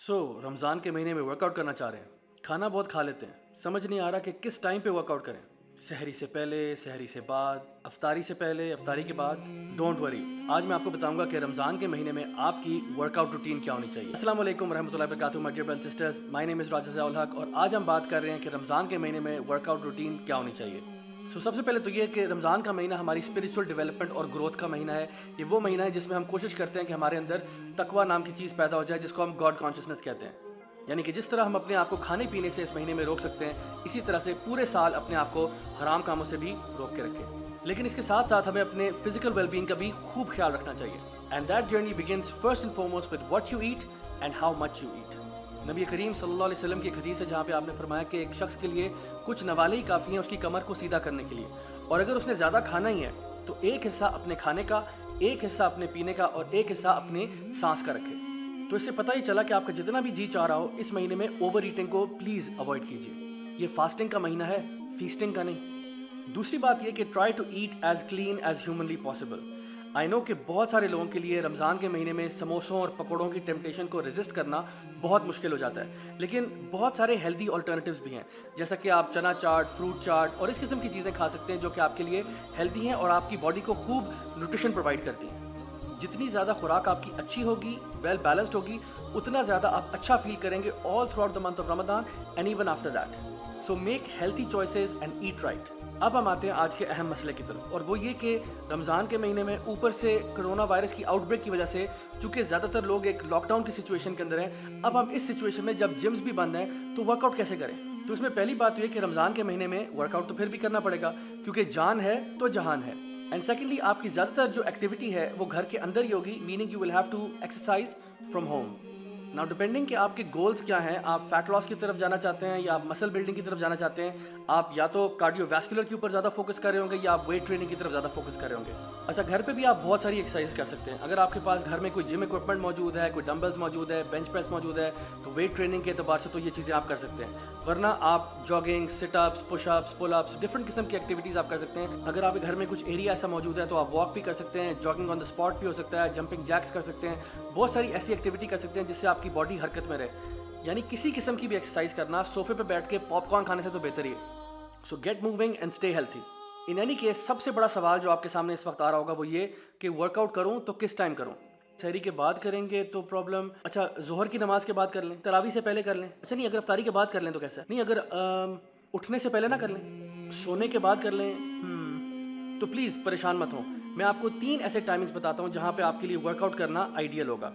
रमज़ान के महीने में वर्कआउट करना चाह रहे हैं, खाना बहुत खा लेते हैं, समझ नहीं आ रहा कि किस टाइम पे वर्कआउट करें। सहरी से पहले, सहरी से बाद, अफ्तारी से पहले, अफ्तारी के बाद। डोंट वरी, आज मैं आपको बताऊंगा कि रमज़ान के महीने में आपकी वर्कआउट रूटीन क्या होनी चाहिए। अस्सलाम वालेकुम रहमतुल्लाहि व बरकातुहू my dear brothers and sisters, my name is Raja Ziaul Haq और आज हम बात कर रहे हैं कि रमज़ान के महीने में वर्कआउट रूटीन क्या होनी चाहिए। सबसे पहले तो ये कि रमज़ान का महीना हमारी स्पिरिचुअल डेवलपमेंट और ग्रोथ का महीना है। ये वो महीना है जिसमें हम कोशिश करते हैं कि हमारे अंदर तकवा नाम की चीज़ पैदा हो जाए, जिसको हम गॉड कॉन्शियसनेस कहते हैं। यानी कि जिस तरह हम अपने आप को खाने पीने से इस महीने में रोक सकते हैं, इसी तरह से पूरे साल अपने आप को हराम कामों से भी रोक के रखें। लेकिन इसके साथ साथ हमें अपने फिजिकल वेलबींग का भी खूब ख्याल रखना चाहिए। And that journey begins first and foremost with what you eat and how much you eat. नबी करीम सल्लल्लाहु अलैहि वसल्लम की एक हदीस है जहाँ पे आपने फरमाया कि एक शख्स के लिए कुछ नवाले ही काफ़ी हैं उसकी कमर को सीधा करने के लिए, और अगर उसने ज़्यादा खाना ही है तो एक हिस्सा अपने खाने का, एक हिस्सा अपने पीने का और एक हिस्सा अपने सांस का रखे। तो इससे पता ही चला कि आपका जितना भी जी चाह रहा हो इस महीने में ओवर ईटिंग को प्लीज़ अवॉइड कीजिए। ये फास्टिंग का महीना है, फीस्टिंग का नहीं। दूसरी बात यह कि try to eat as clean as humanly possible. I know कि बहुत सारे लोगों के लिए रमज़ान के महीने में समोसों और पकौड़ों की टेम्पटेशन को रेजिस्ट करना बहुत मुश्किल हो जाता है, लेकिन बहुत सारे हेल्दी ऑल्टरनेटिव्स भी हैं, जैसा कि आप चना चाट, फ्रूट चाट और इस किस्म की चीज़ें खा सकते हैं जो कि आपके लिए हेल्दी हैं और आपकी बॉडी को खूब न्यूट्रिशन प्रोवाइड करती हैं। जितनी ज़्यादा खुराक आपकी अच्छी होगी, वेल बैलेंस्ड होगी, उतना ज़्यादा आप अच्छा फील करेंगे all through out the month of Ramzan and even after that. So make healthy choices and eat right. अब हम आते हैं आज के अहम मसले की तरफ, और वो ये कि रमज़ान के महीने में ऊपर से कोरोना वायरस की आउटब्रेक की वजह से चूँकि ज़्यादातर लोग एक लॉकडाउन की सिचुएशन के अंदर हैं, अब हम इस सिचुएशन में जब जिम्स भी बंद हैं तो वर्कआउट कैसे करें। तो इसमें पहली बात ये कि रमज़ान के महीने में वर्कआउट तो फिर भी करना पड़ेगा, क्योंकि जान है तो जहान है। एंड सेकेंडली, आपकी ज़्यादातर जो एक्टिविटी है वो घर के अंदर ही होगी, meaning you will have to exercise from home. Now depending कि आपके गोल्स क्या हैं, आप फैट लॉस की तरफ जाना चाहते हैं या आप मसल बिल्डिंग की तरफ जाना चाहते हैं, आप या तो कार्डियोवैस्कुलर के ऊपर ज़्यादा फोकस कर रहे होंगे या आप वेट ट्रेनिंग की तरफ ज़्यादा फोकस कर रहे होंगे। अच्छा, घर पे भी आप बहुत सारी एक्सरसाइज कर सकते हैं। अगर आपके पास घर में कोई जिम इक्विपमेंट मौजूद है, कोई डंबल्स मौजूद है, बेंच प्रेस मौजूद है, तो वेट ट्रेनिंग के एतबार से तो ये चीज़ें आप कर सकते हैं। वरना आप jogging, sit-ups, pushups, pullups, different किस्म की एक्टिविटीज़ आप कर सकते हैं। अगर आपके घर में कुछ एरिया ऐसा मौजूद है तो आप वॉक भी कर सकते हैं, जॉगिंग ऑन द स्पॉट भी हो सकता है, जंपिंग जैक्स कर सकते हैं, बहुत सारी ऐसी एक्टिविटी कर सकते हैं जिससे आपकी बॉडी हरकत में रहे। यानी किसी किस्म की भी एक्सरसाइज करना सोफे पे बैठ के पॉपकॉर्न खाने से तो बेहतर ही है। सो gate moving and stay healthy. In any case, सबसे बड़ा सवाल जो आपके सामने इस वक्त आ रहा होगा वो ये कि वर्कआउट करूं तो किस टाइम करूं। शहरी के बाद करेंगे तो प्रॉब्लम, अच्छा जोहर की नमाज के बाद कर लें, तरावी से पहले कर लें, अच्छा नहीं अगर अफ्तारी के बाद कर लें तो कैसा, नहीं अगर उठने से पहले ना कर लें, सोने के बाद कर लें, तो प्लीज़ परेशान मत हो। मैं आपको 3 ऐसे टाइमिंग्स बताता हूँ जहाँ पे आपके लिए वर्कआउट करना आइडियल होगा।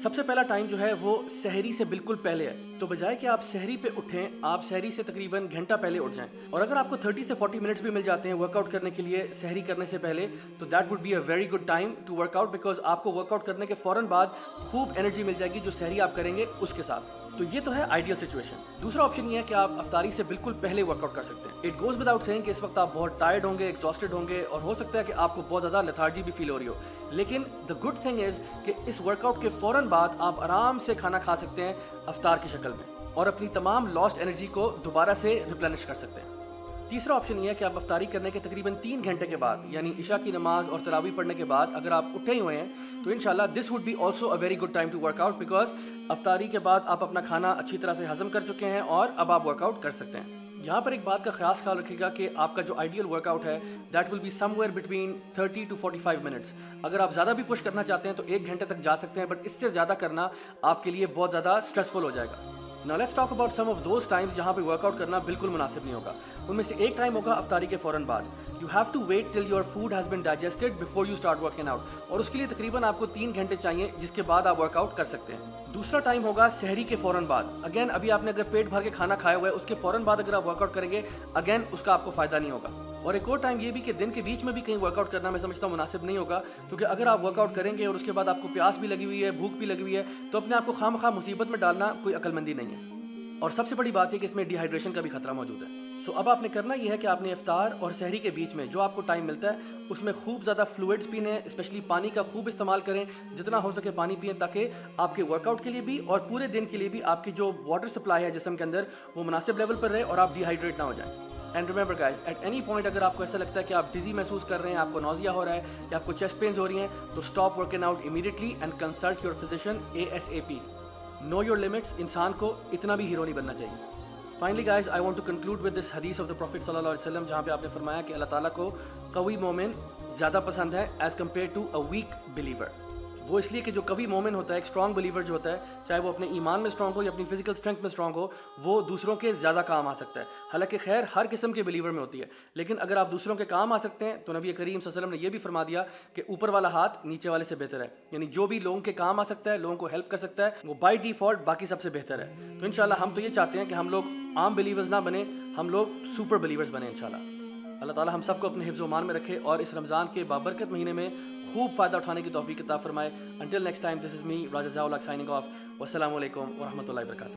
सबसे पहला टाइम जो है वो सहरी से बिल्कुल पहले है। तो बजाय कि आप सहरी पे उठें, आप सहरी से तकरीबन घंटा पहले उठ जाएं। और अगर आपको 30 से 40 मिनट्स भी मिल जाते हैं वर्कआउट करने के लिए सहरी करने से पहले, तो that would be a very good time to workout, because आपको वर्कआउट करने के फ़ौरन बाद खूब एनर्जी मिल जाएगी जो सहरी आप करेंगे उसके साथ। तो ये तो है आइडियल सिचुएशन। दूसरा ऑप्शन ये है कि आप अफ्तारी से बिल्कुल पहले वर्कआउट कर सकते हैं। इट गोज विदाउट सेइंग कि इस वक्त आप बहुत टायर्ड होंगे, एग्जॉस्टेड होंगे और हो सकता है कि आपको बहुत ज़्यादा लेथार्जी भी फील हो रही हो, लेकिन द गुड थिंग इज़ कि इस वर्कआउट के फ़ौरन बाद आप आराम से खाना खा सकते हैं अफ्तार की शक्ल में और अपनी तमाम लॉस्ट एनर्जी को दोबारा से रिप्लेनिश कर सकते हैं। तीसरा ऑप्शन ये है कि आप अफ्तारी करने के तकरीबन 3 घंटे के बाद, यानी इशा की नमाज और तरावी पढ़ने के बाद अगर आप उठे ही हुए हैं तो इंशाल्लाह this would be also a very good time to workout, because अफ्तारी के बाद आप अपना खाना अच्छी तरह से हजम कर चुके हैं और अब आप वर्कआउट कर सकते हैं। यहाँ पर एक बात का खास ख्याल रखिएगा कि आपका जो आइडियल वर्कआउट है that will be somewhere between 30 to 45 minutes. अगर आप ज़्यादा भी पुश करना चाहते हैं तो 1 घंटे तक जा सकते हैं, बट इससे ज़्यादा करना आपके लिए बहुत ज़्यादा स्ट्रेसफुल हो जाएगा। Now let's talk about some of those times जहाँ पे वर्कआउट करना बिल्कुल मुनासिब नहीं होगा। उनमें से एक टाइम होगा अफ्तारी के फ़ौरन बाद। You have to wait till your food has been digested before you start working out, और उसके लिए तकरीबन आपको 3 घंटे चाहिए, जिसके बाद आप वर्कआउट कर सकते हैं। दूसरा टाइम होगा सहरी के फ़ौरन बाद। अगेन, अभी आपने अगर पेट भर के खाना खाया हुआ है उसके फ़ौरन बाद अगर आप वर्कआउट करेंगे, अगेन उसका आपको फ़ायदा नहीं होगा। और एक और टाइम ये भी कि दिन के बीच में भी कहीं वर्कआउट करना मैं समझता हूँ मुनासिब नहीं होगा, क्योंकि अगर आप वर्कआउट करेंगे और उसके बाद आपको प्यास भी लगी हुई है, भूख भी लगी हुई है, तो अपने आप को खामखा मुसीबत में डालना कोई अक्लमंदी नहीं है। और सबसे बड़ी बात है कि इसमें डिहाइड्रेशन का भी खतरा मौजूद है। सो अब आपने करना यह है कि आपने इफ्तार और सहरी के बीच में जो आपको टाइम मिलता है उसमें खूब ज़्यादा फ्लूइड्स पीने, स्पेशली पानी का खूब इस्तेमाल करें, जितना हो सके पानी पिएं, ताकि आपके वर्कआउट के लिए भी और पूरे दिन के लिए भी आपकी जो वाटर सप्लाई है जिस्म के अंदर वो मुनासिब लेवल पर रहे और आप डिहाइड्रेट ना हो जाएं। And remember guys, at any point अगर आपको ऐसा लगता है कि आप डिजी महसूस कर रहे हैं, आपको नौजिया हो रहा है या आपको चेस्ट पेन्स हो रही हैं, तो stop working out immediately and consult your physician ASAP। Know your limits, इंसान को इतना भी हीरो नहीं बनना चाहिए। Finally guys, I want to conclude with this हदीस ऑफ द प्रॉफिट सल्लल्लाहु अलैहि वसल्लम, जहाँ पे आपने फरमाया कि अल्लाह ताला को कवी मोमिन ज़्यादा पसंद है as compare to a weak believer. वो इसलिए कि जो कवी मोमिन होता है, एक स्ट्रॉन्ग बिलीवर जो होता है, चाहे वो अपने ईमान में स्ट्रॉन्ग हो या अपनी फिजिकल स्ट्रेंथ में स्ट्रॉन्ग हो, वो दूसरों के ज़्यादा काम आ सकता है। हालांकि खैर हर किस्म के बिलीवर में होती है, लेकिन अगर आप दूसरों के काम आ सकते हैं तो नबी करीम सल्लल्लाहु अलैहि वसल्लम ने यह भी फरमा दिया कि ऊपर वाला हाथ नीचे वाले से बेहतर है। यानी जो भी लोगों के काम आ सकता है, लोगों को हेल्प कर सकता है, वो बाई डिफ़ॉल्ट बाकी सबसे बेहतर है। तो इंशाल्लाह हम तो ये चाहते हैं कि हम लोग आम बिलीवर्स ना बने, हम लोग सुपर बिलीवर्स बने इंशाल्लाह। अल्लाह ताला हम सबको अपने हिफ्ज़ मान में रखे और इस रमज़ान के बाबरकत महीने में खूब फ़ायदा उठाने की तौफ़ीक़ अता फ़रमाए। Until next time, this is me Raja Zia ul Haq signing of. वस्सलामु अलैकुम व रहमतुल्लाहि व बरकातुहू।